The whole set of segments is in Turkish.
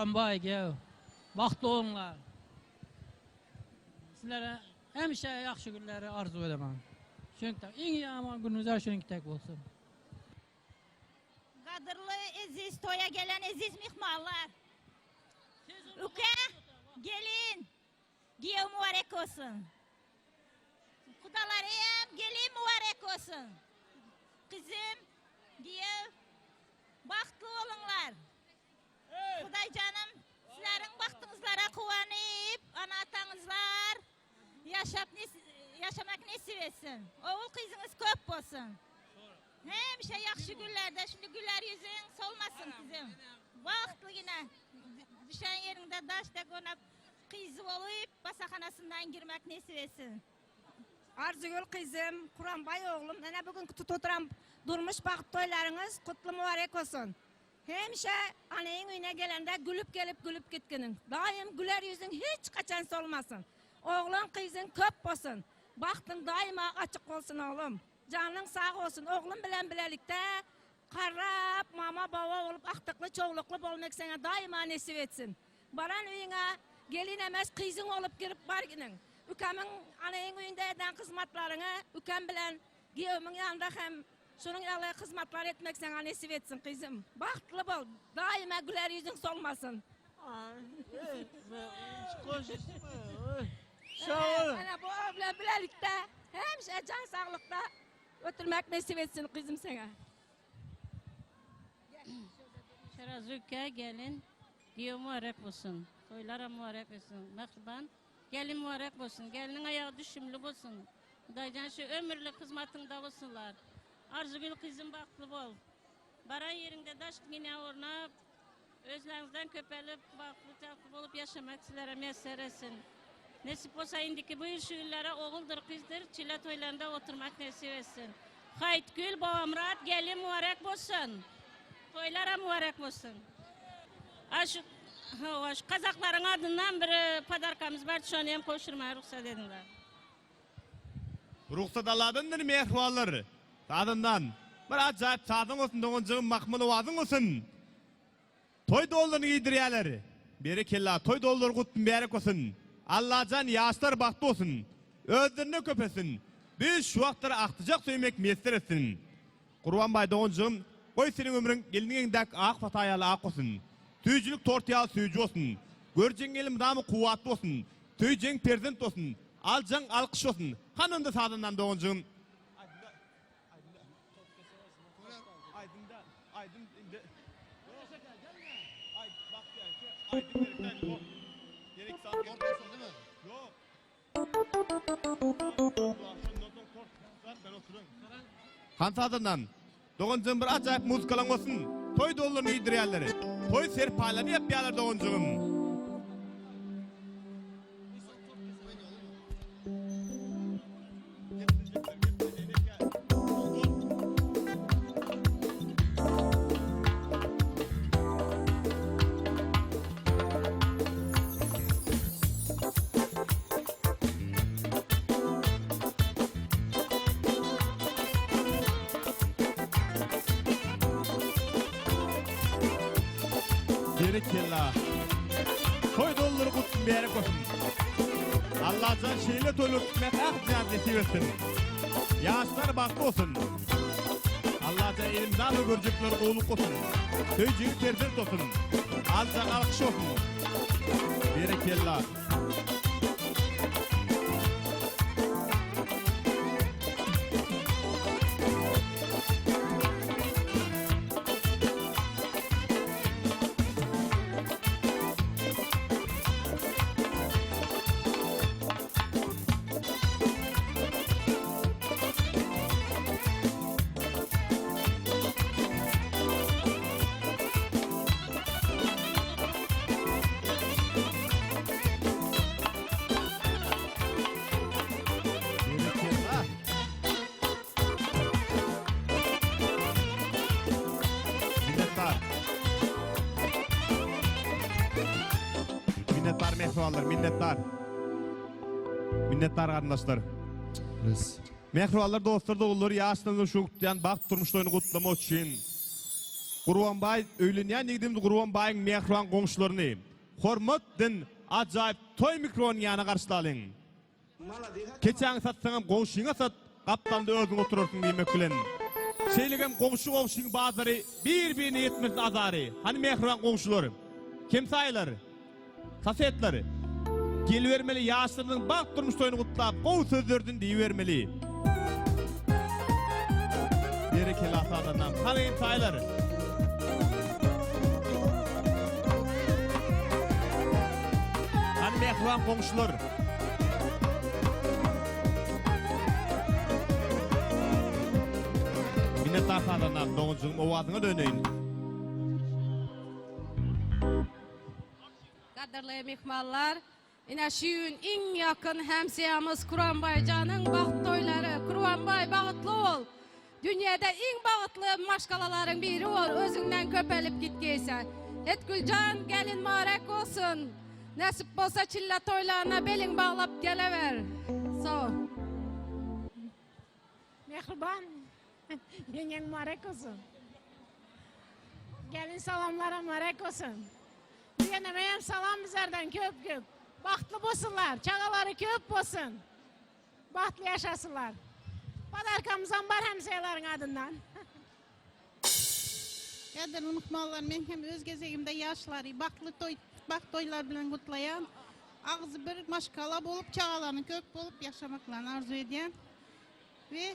Kuranbay gel. Baxtlı olunlar. Sizlere hemşe yaxşı günleri arzu edemem. Şöyle en yaman gününüz her şeyin tek olsun. Qadırlı əziz, toya gelen əziz mihmanlar. Üke, gelin. Giyev mübarek olsun. Kudalarım, gelin mübarek olsun. Kızım, giyev, baktlı olunlar. Kuday canım, sizlerin baktığınızlara kuvanıp, ana atanızlar yaşamak nasip etsin. Oğul kızınız köp olsun. Hemşe yaxşı günlerde, şimdi güller yüzün solmasın kızım. Baktlı yine, düşen yerinde daşta konap, kızı olup basakanasından girmek nasip etsin. Arzugül kızım, Kuranbay oğlum, nene bugün tuturam durmuş bakt toylarınız kutlu mübarek olsun. Hemşe aneyin önüne gelende gülüp gelip gülüp gitkinin. Daim güler yüzün hiç kaçan solmasın. Oğlun kızın köp olsun. Baktın daima açık olsun oğlum. Canın sağ olsun. Oğlum bilen bilelikte karab, mama, baba olup aktıklı, çoğuluklu olmak sana daima nasip etsin. Baran uyuna gelin emez kızın olup girip barginin. Ükemin aneyin uyunda eden kızmatlarını ükem bilen giyevimin yanında hem şunun yanında kızmatlar etmek sana nasip etsin kızım. Baktlı bol. Daima güler yüzün solmasın. Sağ olun. Ana bu oğlan bilelikte hem can sağlıkta oturmak nasip etsin kızım sana. Şerazükke gelin, diyor mübarek olsun. Toylara mübarek olsun. Merhaban, gelin mübarek olsun. Gelinin ayağı düşümlü olsun. Daycan şu ömürlü hizmetinde olsunlar. Arzugül kızım baklı bol. Baran yerinde daş yine ornap, özlerinizden köpelip, baklı tatlı olup yaşamak sizlere messer etsin. Nasip olsa indiki bu işgüllere oğuldur, kızdır, çile toylarında oturmak nasip etsin. Hayt gül, babamrat, gelin mübarek olsun. Toylara mübarek olsun. Şu Kazakların adından bir padarkamız var, şu an hem koşturmaya ruhsat edinler. Ruhsat aladındır mehrualları. Tadından. Bir acayip tadın olsun, doğuncağın makmını vadın olsun. Toy dollarını giydiriyorlar. Beri kella, toy dolları kutun berek olsun. Allah can yaşlar baktı olsun. Özlerine köpesin. Biz şu vaktları aktıcak söylemek mesler etsin. Kurbanbay doğuncağım, koy senin ömrün geldiğinden ak fatayalı ak olsun. Tüycülük tortiyalı suyucu olsun. Görcen elim damı kuvvetli olsun. Tüycen perzent olsun. Alcan alkış olsun. Hanımda sağdından doğuncağım. Kansadından doğuncağım bir acayip muzikalan olsun. Toy dollarını iyidiriyerleri. Toy serpaylarını yapıyorlar doğuncağım. Kella. Toy dolları kutsun bir yere koşun. Allah'tan şeyle toylu tutmak akcihan nasip etsin. Yaşlar baktı olsun. Allah'tan elimden de görecekler oğluk olsun. Töycüğü terzent olsun. Alcan alkış olsun. Bir kella. Minnettar mehruallar, minnettar. Minnettar arkadaşlar. Mehruallar dostlar da olur, yaşlanır şu kutlayan bak durmuşlarını kutlama için. Gurbanbay öýlenýän ýigidimiz Gurbanbaýyň mehriban goňşularyny hormat din ajaýyp toy mikrofon ýanyna garşylalyň. Keçäň satsaňam goňşuňa sat, gapdanda özüň oturursyň diýmek bilen. Şeýlegem goňşuň bazary bir-birine ýetmez azary. Hani mehriban goňşular, kim saýlar? Sasetlary. Gelbermeli ýaşlaryň bak durmuş toýuny gutlap, gowy sözlerden diýbermeli. Berekeli asadanam. Hani saýlar? Hani mehriban goňşular. Minnettar asadanam, doňjygyň owazyna döneýin. Kaderli mehmanlar, ina şu gün en yakın hemşehrimiz Kurbanbay Can'ın baht toyları. Kurbanbay bagıtlı ol. Dünyada en bagıtlı maşgalaların biri ol. Özünden köpelip gitkeyse. Etgülcan gelin mübarek olsun. Nasip bolsa çilla toylarına belin bağlap gelever. Sağ ol. Mehriban, yengen mübarek olsun. Gelin salamlara mübarek olsun. Diyenemeyem salam bizlerden köp köp. Bahtlı bolsunlar, çağaları köp bolsun. Bahtlı yaşasınlar. Padarkamızdan bar hemşehrilerin adından. Kaderli mehmanlar, men hem öz gezegimde yaşları, baht toylar bilen kutlayan, ağzı bir maşkala bolup, çağalarını köp bolup yaşamaklarını arzu ediyen ve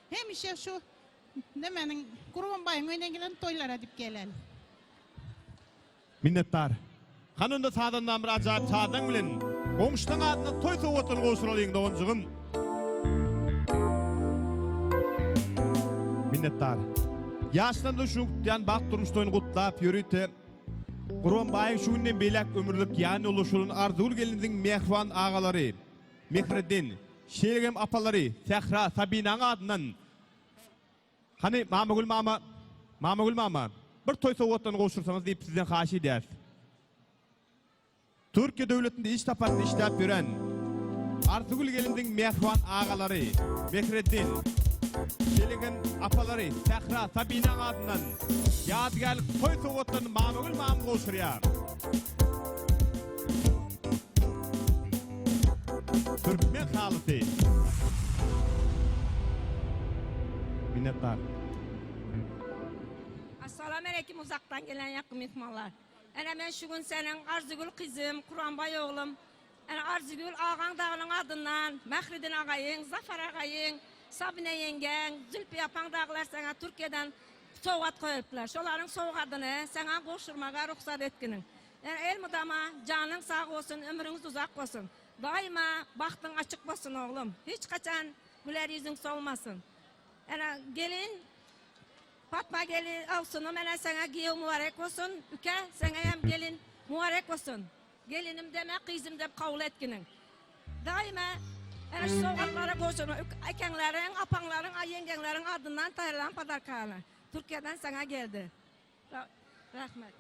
hem işe şu demenin Gurbanbay'ın öne gelen toylara dip gelen. Minnettar. Hanında sadandan bir ajaýyp sadan bilen goňşuň adyna toy sowatyny goşuralyň doňjygym. Minnettar. Ýaşlanda şu ýan bak durmuş toýuny gutlap ýörüýte. Gurbanbaýyň şu günden belek ömürlük ýany ulaşyryň arzuly gelindiň mehriban agalary, Mehreddin, Şeýlegem apalary, Sehra, Sabinaň adyndan. Hani Mamagül mama, bir toy sowatyny goşursaňyz diýip sizden haşy edýär. Türkiye devletinde iş tapatını işlep gören Artugul gelindiň mehriban agalary, Mehreddin, Şeýlegem apalary, Sehra, Sabinaň adyndan ýadygärlik toy sowatyny Mamagül mama goşurýar. Türkmen halyty. Minnettar. Assalamu aleykum uzaktan gelen yakın mehmanlar. Ana ben şu gün senin Arzugül kızım, Kurbanbay oğlum. Ana Arzugül ağan dağının adından, Mehreddin ağayın, Zafer ağayın, Sabine yengen, Zülpü yapan dağlar sana Türkiye'den soğuk koyuplar. Şoların soğuk adını sana koşturmağa ruhsat etkinin. Yani el mudama canın sağ olsun, ömrünüz uzak olsun. Daima baktın açık olsun oğlum. Hiç kaçan güler yüzün solmasın. Yani gelin Fatma gelin olsun, ben sana giyiyor mübarek olsun. Üke sana hem gelin mübarek olsun. Gelinim deme, kızım de kabul etkinin. Daima yani şu soğuklara koşun. Ekenlerin, apanların, yengenlerin adından tayarlan padarkağına. Türkiye'den sana geldi. Rahmet.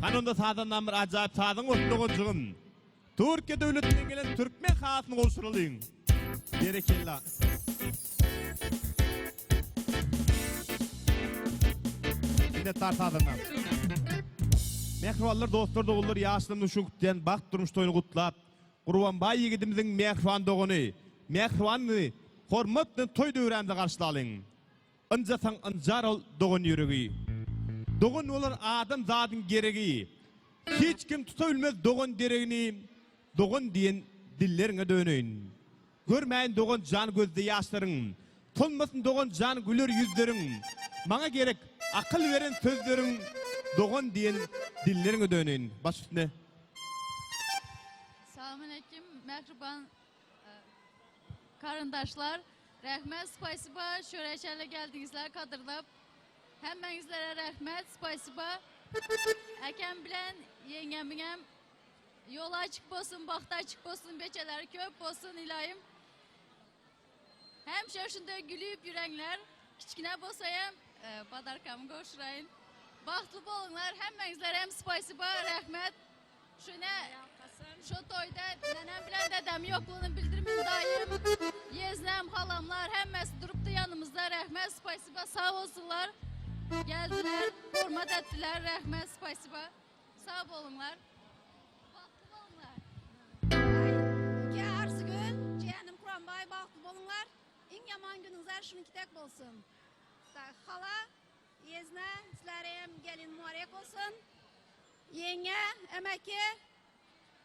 Hanında sadandan bir ajaýyp sadan olsun doňjygym. Türkiye devletinden gelen Türkmen halytyny goşuralyň. Berekeli. Minnettar sadandan. Mehribanlar, dostlar, dogullar, ýaşlymyň şu gutdan bak durmuş toýuny gutlap, Gurbanbaý ýigidimiziň mehriban dogany, mehribany hormat bilen toy döwrände garşylalyň. Ynjasaň ynjar ol dogan ýüregi. Dogan bolar adam zadyň geregi. Hiç kim tuta bilmez dogan deregini. Dogan diýen dillerine döneýin. Görmäýin dogan jan gözde ýaşlaryň. Tolmasyn dogan jan güler ýüzleriň. Maňa gerek akıl veren sözleriň dogan diýen dillerine döneýin. Baş üstüne. Selamünaleyküm, mehriban karındaşlar. Rahmet, spasiba, şöreşerle geldiğinizler kadırlap. Hemmenizlere rahmet, spasiba. Ekem bilen, yengem bilen yola açık bolsun, bakta açık bolsun, beçeler köp bolsun ilayim. Hem şunda gülüp yürenler, kiçkine bolsayam, badarkamı koşurayın. Bahtlı bolunlar, hemmenizlere hem spasiba, rahmet. Şu toyda nenem bilen dedem yokluğunu bildirmin dayım. Yeznem, halamlar hemmesi durup da yanımızda rahmet, spasiba sağ olsunlar. Geldiler, hürmet ettiler. Rahmet, spasiba. Sağ olunlar. Bahtlı olunlar. Ki Arzugül, ciğenim Kur'anbay baktı bolunlar. En yaman gününüzler şununki tek bolsun. Hala, yezne, sizlere hem gelin mübarek olsun. Yenge, emeki,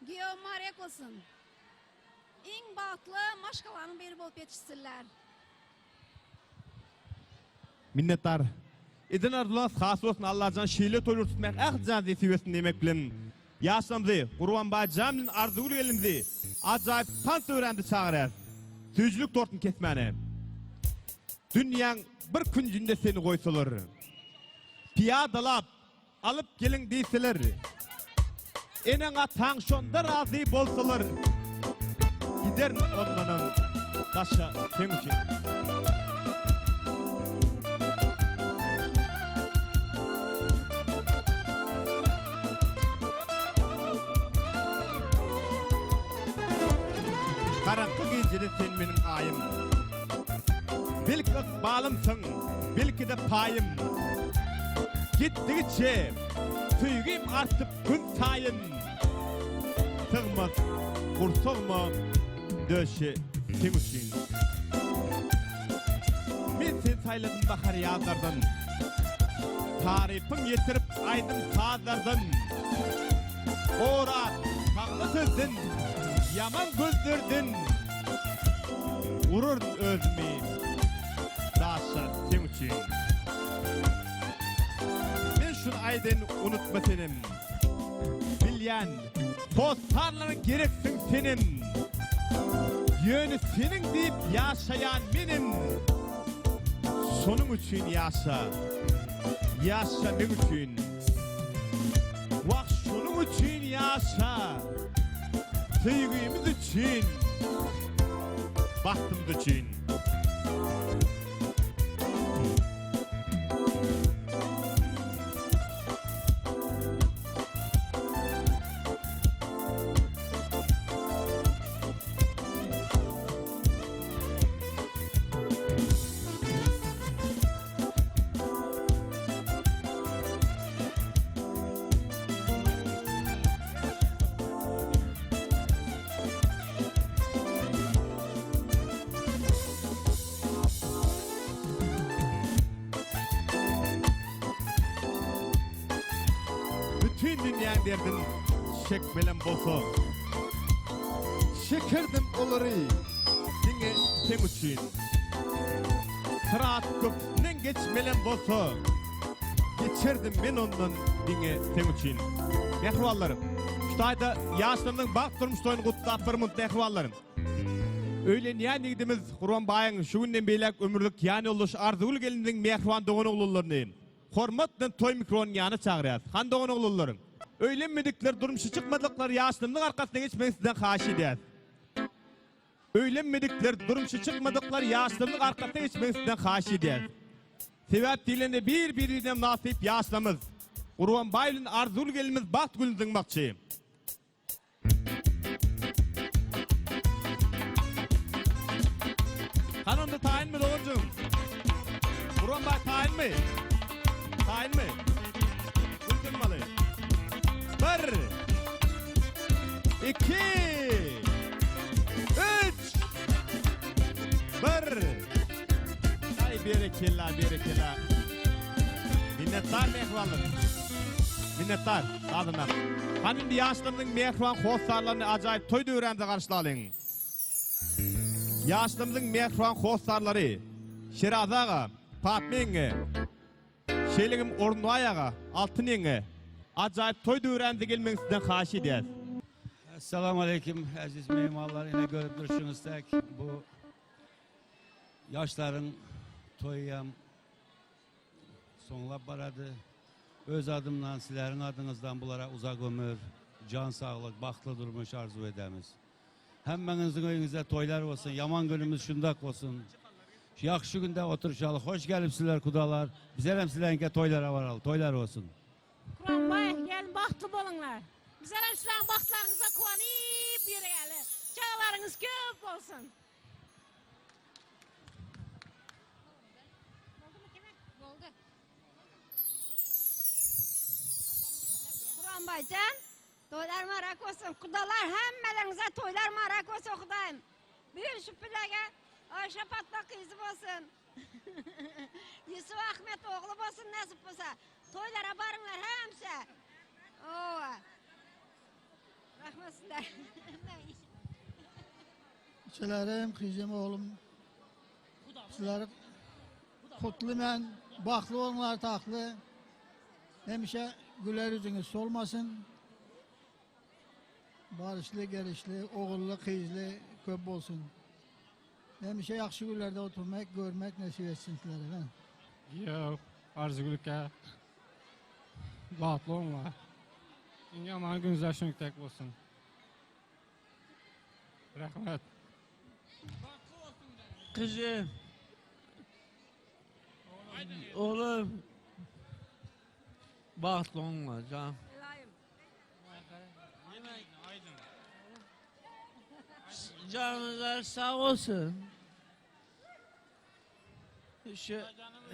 giyo mübarek olsun. En bahtlı maşkalanın biri bolup yetişsinler. Minnettar. İdin arzulan xas olsun Allah'can şeýle toýlar tutmak ahcan zesiwesin demek bilen. Yaşamdy, Gurbanbaý jamyň Arzugul gelimdi. Ajaýyp tan öwrendi çagyrar. Süýjülük tortun kesmäne. Dünýäň bir küncünde seni goýsalar. Piyadalap alıp gelin diýseler. Eneňe taň şonda razy bolsalar. Gider ondan taşa sen üçin. Karanlık gecede sen benim ayım. Belki bağlımsın, belki de payım. Gittikçe süygüm artıp gün sayın. Sığmaz, kursulma, döşe sen için. Ben sen sayladım bakar yağlardan. Tarifim yetirip aydım sağlardan. Orat, sağlı sözdün. Yaman gözlerdin vurur özümü daşa sen için. Ben şunu aydan unutma senim. Bilyen dostlarların gereksin senin. Yönü senin deyip yaşayan benim. Sonun için yaşa. Yaşa benim için. Bak şunun için yaşa. Sevgimiz için, bahtımız için. Bütün dünyanın derdin şek bilen bolsa. Şekerdim olary diňe sen üçin. Sırat köpünden geçmelen bolsa. Geçerdim ben ondan diňe sen üçin. Mehruallarım. Şu ayda yaşlarının bak durmuş toyunu kutlap bir mut mehruallarım. Öyle niye nigdimiz Gurbanbaýyň şu günden beýlek ömürlük yani oluş Arzugul gelindiň mehruan doğan oğullarını. Hormatdan toy mikrofonun yanı çağırıyaz. Han doğan oğullarım. Öylenmedikler, durmuşu çıkmadıklar yaşlarının arkasına geçmeyi sizden haş ediyaz. Öylenmedikler, durmuşu çıkmadıklar yaşlarının arkasına geçmeyi sizden haş ediyaz. Sebep dilinde birbirine nasip yaşlamız. Gurbanbaýyň Arzugul gelimiz baht gülün dıngmakçı. Kanunda tayin mi doğuncum? Gurbanbaý tayin mi? Tayin mi? Gülünmalı. 1 2 3 1 Ay berekella. Minnettar mehruanlar. Minnettar. Adına. Hanım yaşlarının mehruan hostarlarını acayip toyda öğrendi karşılayın. Yaşlarının mehruan hostarları Şerazaga, Fatmenge, Şeyligim Ornuayaga, Altınenge acayip toyda öğrendi gelmenizden haş ediyaz. Esselamu Aleyküm aziz meymanlar, yine görüp duruşunuz tek bu yaşların toyuyam sonlap baradı. Öz adımdan, sizlerin adınızdan bunlara uzak ömür, can sağlık, bahtlı durmuş arzu edemiz. Hemmenizin öyünüzde toylar olsun, yaman günümüz şundak olsun. Yaxşı günde oturuşalı, hoş gelipsizler kudalar. Bizler hem sizlerinke toylara varalı, toylar olsun. Kur'anbay gelin bahtlı bolunlar. Bizler hem sizlerin bahtlarınıza kuvanip yürüyelim. Çağlarınız köp olsun. Oldu. Kur'an Baycan. Toylar marak olsun. Kudalar hemmelerinize toylar marak olsun Kudayım. Bir şüphilege Ayşe Patla kızı olsun. Yusuf Ahmet oğlu olsun nasip olsa. Toylara barınlar hemse. Ova. Rahmet sizler. Sizlerim, kızım, oğlum. Sizleri kutlu men, baklı olmalar taklı. Hemşe güler yüzünüz solmasın. Barışlı, gelişli, oğullu, kızlı, köp olsun. Hemşe yaxşı günlerde oturmak, görmek nasip etsin sizlere. Yok, Arzugül'e batlı olma. Yaman günler şönüktek olsun. Rahmet. Kızım. Oğlum. Bahtlı olma canım. Canınızlar sağ olsun. Şu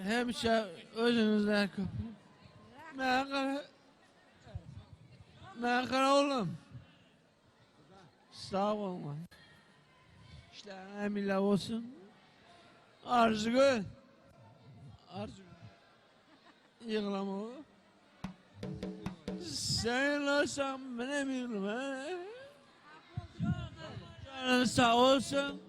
hemşe özünüzden kapın. Merhaba oğlum. Sağ olun. İşte eminler olsun. Arzu. Arzu. Yığlama oğlum. Sen olsan ben eminim. Canın sağ olsun.